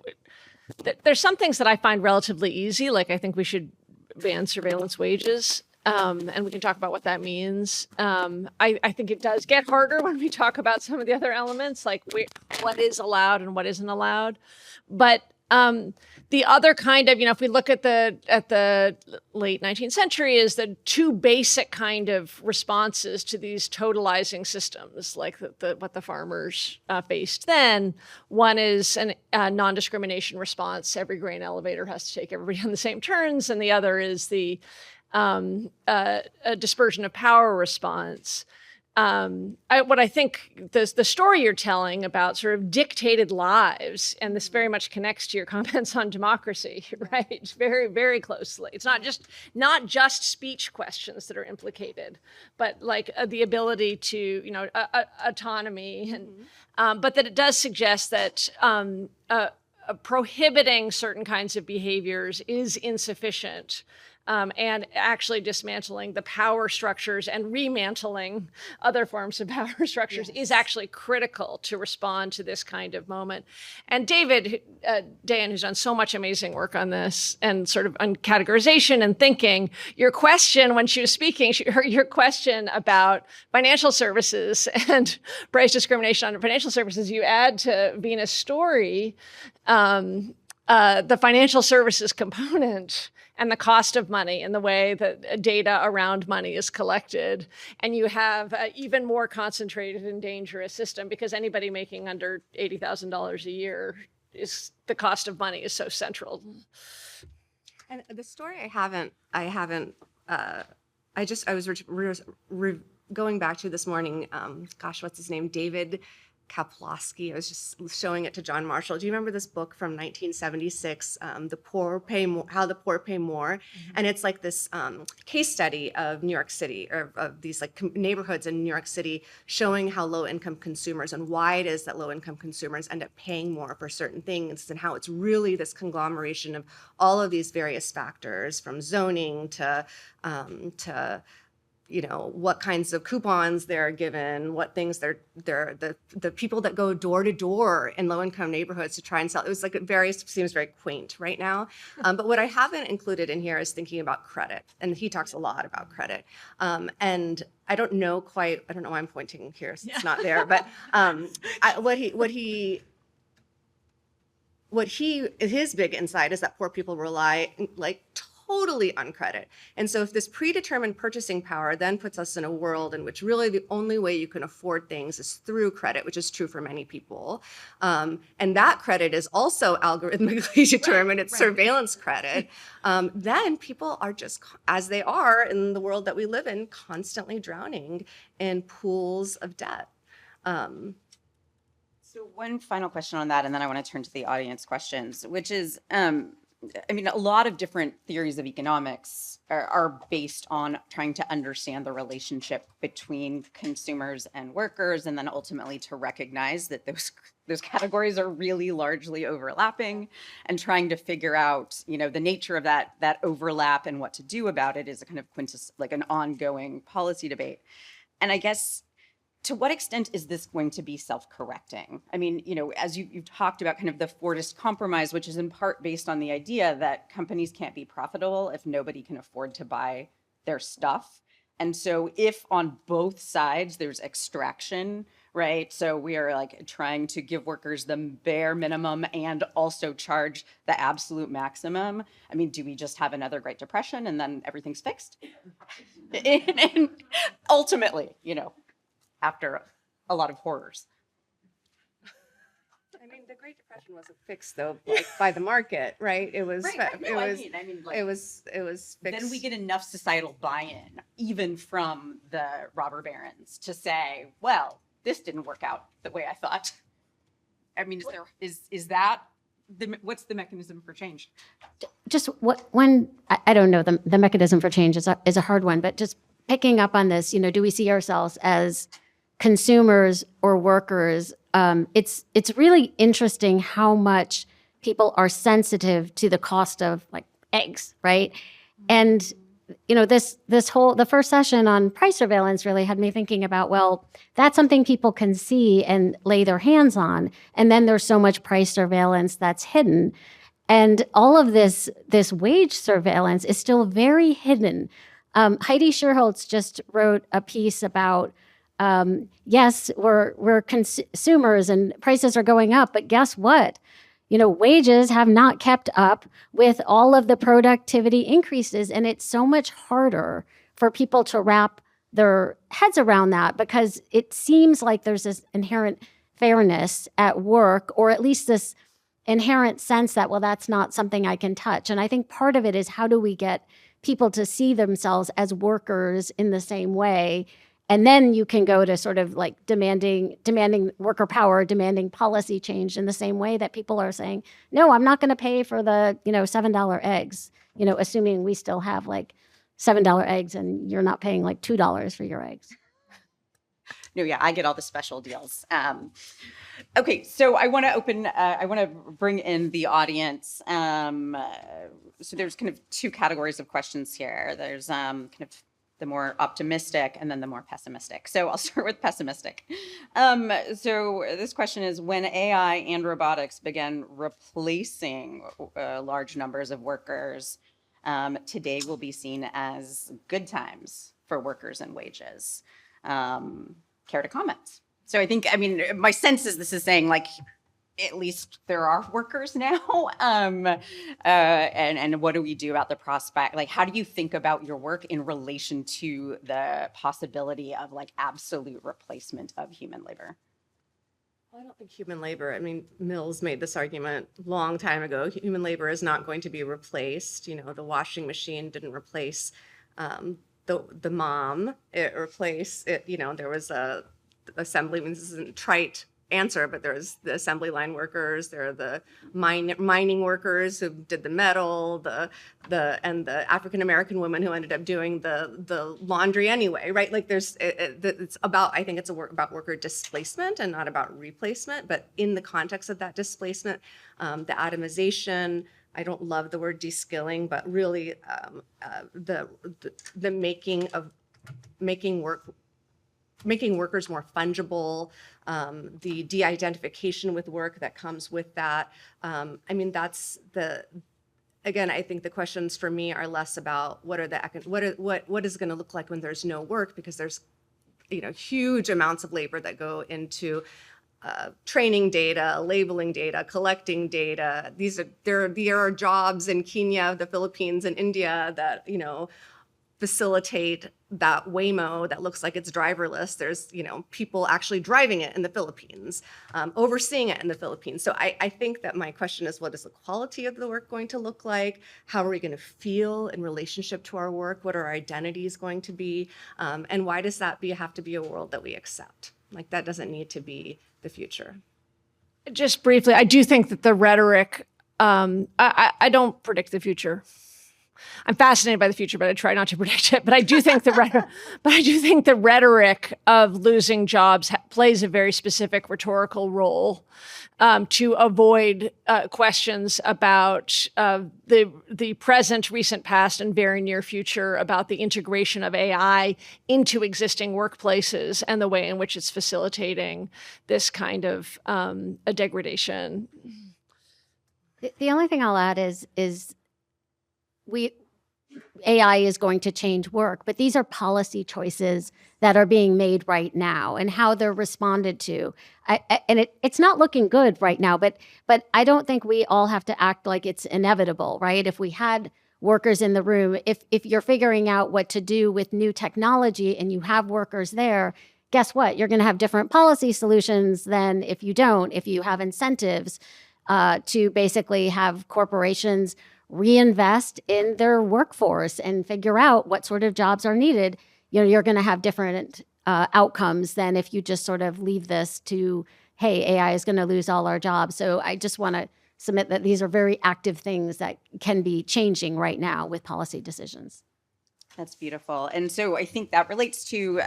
there's some things that I find relatively easy. Like, I think we should ban surveillance wages, and we can talk about what that means. I think it does get harder when we talk about some of the other elements, like what is allowed and what isn't allowed. But the other kind of, if we look at the late 19th century, is the two basic kind of responses to these totalizing systems, like what the farmers faced then. One is a non-discrimination response. Every grain elevator has to take everybody on the same turns. And the other is the a dispersion of power response. What I think the story you're telling about sort of dictated lives, and this very much connects to your comments on democracy, right? Very, very closely. It's not just speech questions that are implicated, but like the ability to, autonomy, and but that it does suggest that prohibiting certain kinds of behaviors is insufficient. And actually dismantling the power structures and remantling other forms of power structures is actually critical to respond to this kind of moment. And David Dayan, who's done so much amazing work on this and sort of on categorization and thinking, your question when she was speaking, your question about financial services and price discrimination on financial services, you add to Veena's story the financial services component and the cost of money and the way that data around money is collected. And you have an even more concentrated and dangerous system, because anybody making under $80,000 a year, the cost of money is so central. And the story I was going back to this morning, what's his name? David Kaplowski. I was just showing it to John Marshall. Do you remember this book from 1976, The Poor Pay More, How the Poor Pay More? Mm-hmm. And it's like this case study of New York City, or of these like neighborhoods in New York City, showing how low-income consumers and why it is that low-income consumers end up paying more for certain things, and how it's really this conglomeration of all of these various factors, from zoning to what kinds of coupons they're given, what things they're the people that go door to door in low income neighborhoods to try and sell. It was like seems very quaint right now. But what I haven't included in here is thinking about credit, and he talks a lot about credit. And I don't know why I'm pointing here. So it's not there, but his big insight is that poor people rely like totally on credit. And so if this predetermined purchasing power then puts us in a world in which really the only way you can afford things is through credit, which is true for many people, and that credit is also algorithmically determined, it's surveillance credit, then people are just, as they are in the world that we live in, constantly drowning in pools of debt. So one final question on that, and then I want to turn to the audience questions, which is, a lot of different theories of economics are based on trying to understand the relationship between consumers and workers, and then ultimately to recognize that those categories are really largely overlapping, and trying to figure out, the nature of that overlap and what to do about it is a kind of like an ongoing policy debate. And I guess, to what extent is this going to be self-correcting? As you've talked about kind of the Fordist compromise, which is in part based on the idea that companies can't be profitable if nobody can afford to buy their stuff. And so if on both sides there's extraction, right? So we are like trying to give workers the bare minimum and also charge the absolute maximum. Do we just have another Great Depression and then everything's fixed? and ultimately, after a lot of horrors. The Great Depression wasn't fixed though, by the market, right? It was. Right. No, it was fixed. Then we get enough societal buy-in, even from the robber barons, to say, well, this didn't work out the way I thought. Is that what's the mechanism for change? Just I don't know, the mechanism for change is a hard one, but just picking up on this, do we see ourselves as consumers or workers? It's really interesting how much people are sensitive to the cost of like eggs, right? And the first session on price surveillance really had me thinking about, well, that's something people can see and lay their hands on, and then there's so much price surveillance that's hidden. And all of this wage surveillance is still very hidden. Heidi Scherholz just wrote a piece about, yes, we're consumers and prices are going up, but guess what? Wages have not kept up with all of the productivity increases, and it's so much harder for people to wrap their heads around that, because it seems like there's this inherent fairness at work, or at least this inherent sense that, well, that's not something I can touch. And I think part of it is, how do we get people to see themselves as workers in the same way? And then you can go to sort of like demanding worker power, demanding policy change in the same way that people are saying, no, I'm not going to pay for the, $7 eggs, assuming we still have like $7 eggs and you're not paying like $2 for your eggs. No, yeah, I get all the special deals. Okay, so I want to bring in the audience. So there's kind of two categories of questions here. There's kind of the more optimistic and then the more pessimistic. So I'll start with pessimistic. So this question is, when AI and robotics begin replacing large numbers of workers, today will be seen as good times for workers and wages. Care to comment? So I think, my sense is this is saying, like, at least there are workers now. And what do we do about the prospect? Like, how do you think about your work in relation to the possibility of like absolute replacement of human labor? Well, I don't think human labor, Mills made this argument a long time ago. Human labor is not going to be replaced. The washing machine didn't replace the mom. It replaced it. There was a assembly, this isn't trite answer, but there's the assembly line workers, there are the mining workers who did the metal, and the African American woman who ended up doing the laundry anyway, right? Like it's about, I think it's about worker displacement and not about replacement, but in the context of that displacement, the atomization, I don't love the word de-skilling, but really the making of making workers more fungible, the de-identification with work that comes with that. I mean, again, I think the questions for me are less about what is it going to look like when there's no work, because there's huge amounts of labor that go into training data, labeling data, collecting data. There are jobs in Kenya, the Philippines, and India that facilitate that Waymo that looks like it's driverless. There's people actually driving it in the Philippines, overseeing it in the Philippines. So I think that my question is, what is the quality of the work going to look like? How are we going to feel in relationship to our work? What are our identities going to be? And why does that have to be a world that we accept? Like, that doesn't need to be the future. Just briefly, I do think that the rhetoric, I don't predict the future. I'm fascinated by the future, but I try not to predict it. But I do think the rhetoric of losing jobs plays a very specific rhetorical role to avoid questions about the present, recent past, and very near future about the integration of AI into existing workplaces and the way in which it's facilitating this kind of a degradation. The only thing I'll add is AI is going to change work, but these are policy choices that are being made right now and how they're responded to. It's not looking good right now, but I don't think we all have to act like it's inevitable, right? If we had workers in the room, if you're figuring out what to do with new technology and you have workers there, guess what? You're going to have different policy solutions than if you don't, if you have incentives to basically have corporations reinvest in their workforce and figure out what sort of jobs are needed. You're going to have different outcomes than if you just sort of leave this to, hey, AI is going to lose all our jobs. So I just want to submit that these are very active things that can be changing right now with policy decisions. That's beautiful. And so I think that relates to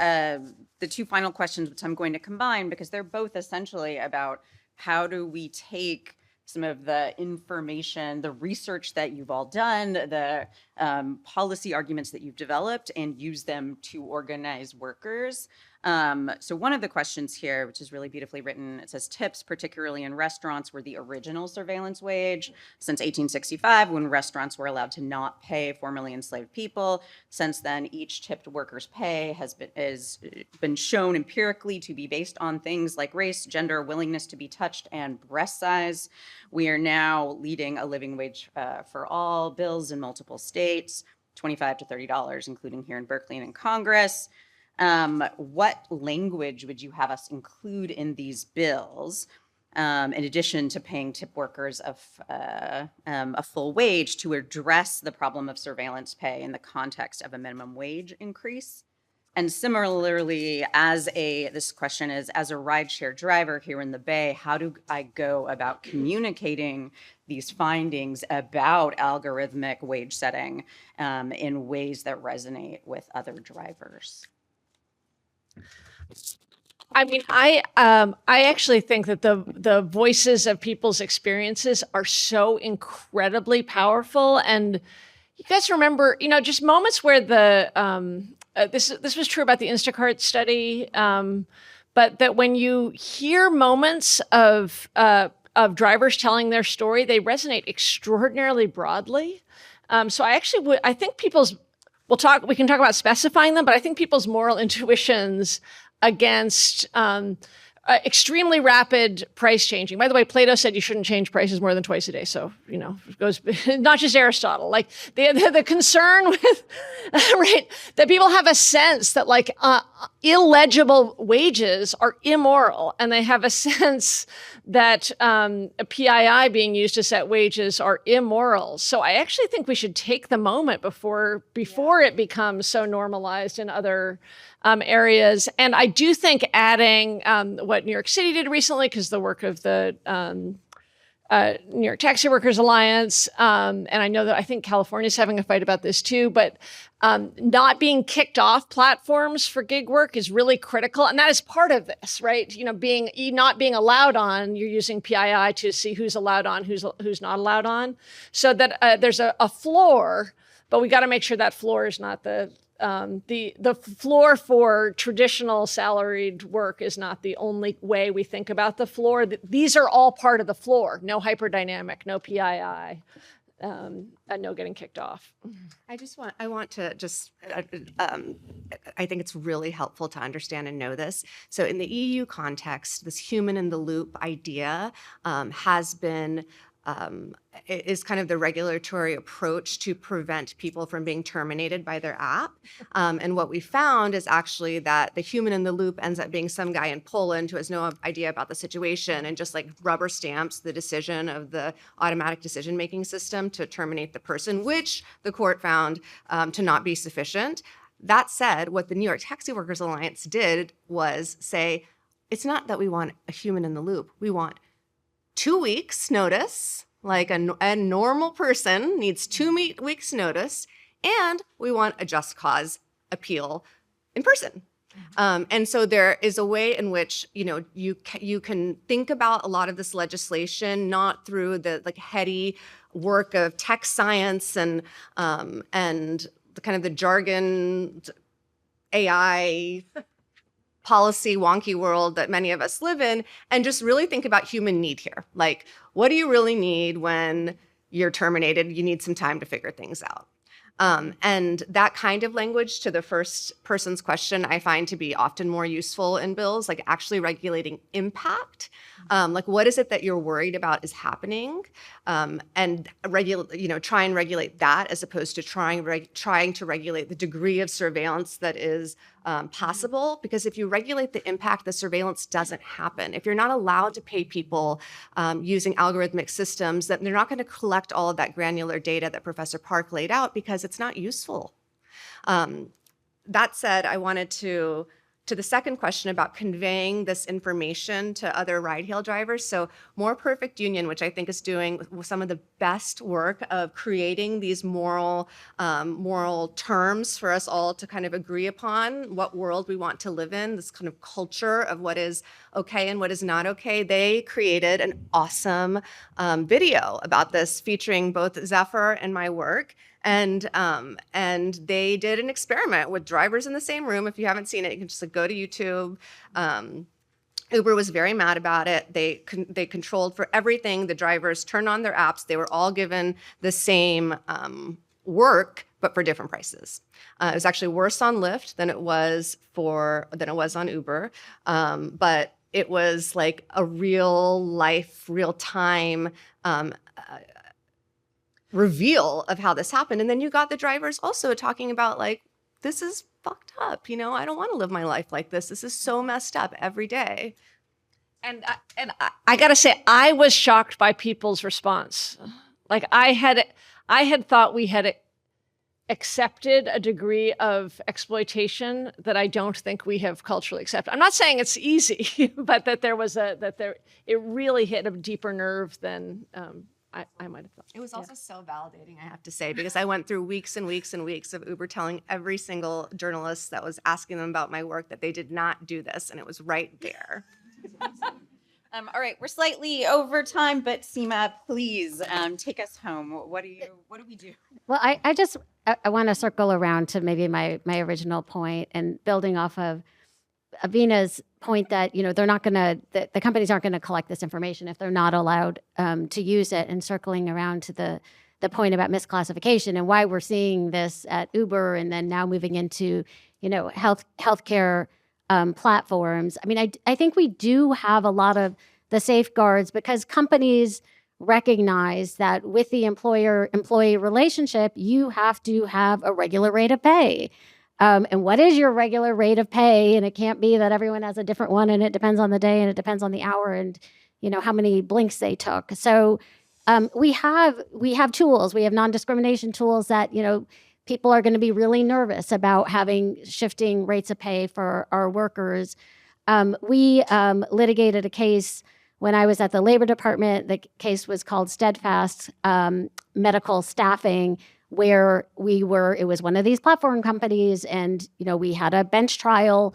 the two final questions, which I'm going to combine because they're both essentially about how do we take some of the information, the research that you've all done, the policy arguments that you've developed, and use them to organize workers. So one of the questions here, which is really beautifully written, it says tips, particularly in restaurants, were the original surveillance wage since 1865, when restaurants were allowed to not pay formerly enslaved people. Since then, each tipped worker's pay has been shown empirically to be based on things like race, gender, willingness to be touched, and breast size. We are now leading a living wage for all bills in multiple states, $25 to $30, including here in Berkeley and in Congress. What language would you have us include in these bills, in addition to paying tip workers a full wage, to address the problem of surveillance pay in the context of a minimum wage increase? And similarly, this question is, as a rideshare driver here in the Bay, how do I go about communicating these findings about algorithmic wage setting in ways that resonate with other drivers? I mean, I actually think that the voices of people's experiences are so incredibly powerful. And you guys remember, just moments where this was true about the Instacart study, but that when you hear moments of drivers telling their story, they resonate extraordinarily broadly. So I think we can talk about specifying them, but I think people's moral intuitions against extremely rapid price changing. By the way, Plato said you shouldn't change prices more than twice a day. So, it goes, not just Aristotle, like the concern with, right, that people have a sense that illegible wages are immoral. And they have a sense that PII being used to set wages are immoral. So I actually think we should take the moment before it becomes so normalized in other areas. And I do think adding what New York City did recently, because the work of the New York Taxi Workers Alliance, and I think California's having a fight about this too, but not being kicked off platforms for gig work is really critical. And that is part of this, right? Not being allowed on, you're using PII to see who's allowed on, who's not allowed on, so that there's a floor, but we got to make sure that floor is not the the floor for traditional salaried work is not the only way we think about the floor. These are all part of the floor. No hyperdynamic, no PII, and no getting kicked off. I want to just, I think it's really helpful to understand and know this. So in the EU context, this human in the loop idea has been, is kind of the regulatory approach to prevent people from being terminated by their app. And what we found is actually that the human in the loop ends up being some guy in Poland who has no idea about the situation and just like rubber stamps the decision of the automatic decision-making system to terminate the person, which the court found to not be sufficient. That said, what the New York Taxi Workers Alliance did was say, it's not that we want a human in the loop. We want 2 weeks notice, like a normal person needs 2 weeks notice, and we want a just cause appeal in person. And so there is a way in which, you know, you can think about a lot of this legislation not through the like heady work of tech science and the kind of the jargon AI policy wonky world that many of us live in, and just really think about human need here. Like, what do you really need when you're terminated? You need some time to figure things out. And that kind of language to the first person's question, I find to be often more useful in bills, like actually regulating impact. Like, what is it that you're worried about is happening? And try and regulate that as opposed to trying to regulate the degree of surveillance that is possible. Because if you regulate the impact, the surveillance doesn't happen. If you're not allowed to pay people using algorithmic systems, that they're not going to collect all of that granular data that Professor Park laid out because it's not useful. That said, I wanted to the second question about conveying this information to other ride-hail drivers. So More Perfect Union, which I think is doing some of the best work of creating these moral terms for us all to kind of agree upon what world we want to live in, this kind of culture of what is okay and what is not okay. They created an awesome video about this featuring both Zephyr and my work. And they did an experiment with drivers in the same room. If you haven't seen it, you can just like, go to YouTube. Uber was very mad about it. They controlled for everything. The drivers turned on their apps. They were all given the same work, but for different prices. It was actually worse on Lyft than it was on Uber. But it was like a real life, real time reveal of how this happened. And then you got the drivers also talking about like, this is fucked up. You know, I don't want to live my life like this. This is so messed up every day. And I got to say, I was shocked by people's response. Like I had thought we had accepted a degree of exploitation that I don't think we have culturally accepted. I'm not saying it's easy, but that it really hit a deeper nerve than I might have thought. It was also so validating, I have to say, because I went through weeks and weeks and weeks of Uber telling every single journalist that was asking them about my work that they did not do this, and it was right there. All right, we're slightly over time, but Seema, please take us home. What do we do? Well, I want to circle around to maybe my original point and building off of Veena's point that, you know, they're not going to, the companies aren't going to collect this information if they're not allowed to use it, and circling around to the point about misclassification and why we're seeing this at Uber and then now moving into, you know, healthcare platforms. I mean, I think we do have a lot of the safeguards because companies recognize that with the employer-employee relationship, you have to have a regular rate of pay. And what is your regular rate of pay? And it can't be that everyone has a different one, and it depends on the day, and it depends on the hour, and you know how many blinks they took. So we have tools. We have non-discrimination tools that, you know, people are going to be really nervous about having shifting rates of pay for our workers. We litigated a case when I was at the Labor Department. The case was called Steadfast Medical Staffing, where it was one of these platform companies, and you know we had a bench trial,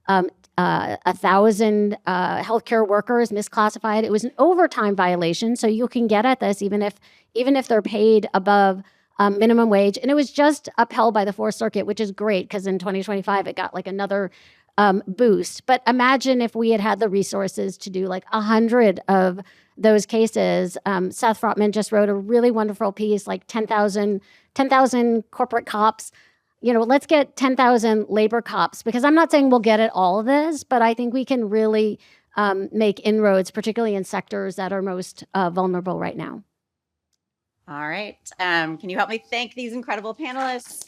1,000 healthcare workers misclassified. It was an overtime violation, so you can get at this even if they're paid above minimum wage. And it was just upheld by the Fourth Circuit, which is great because in 2025, it got like another boost. But imagine if we had had the resources to do like 100 of those cases. Seth Frotman just wrote a really wonderful piece, like 10,000 corporate cops. Let's get 10,000 labor cops, because I'm not saying we'll get at all of this, but I think we can really make inroads, particularly in sectors that are most vulnerable right now. All right. Can you help me thank these incredible panelists?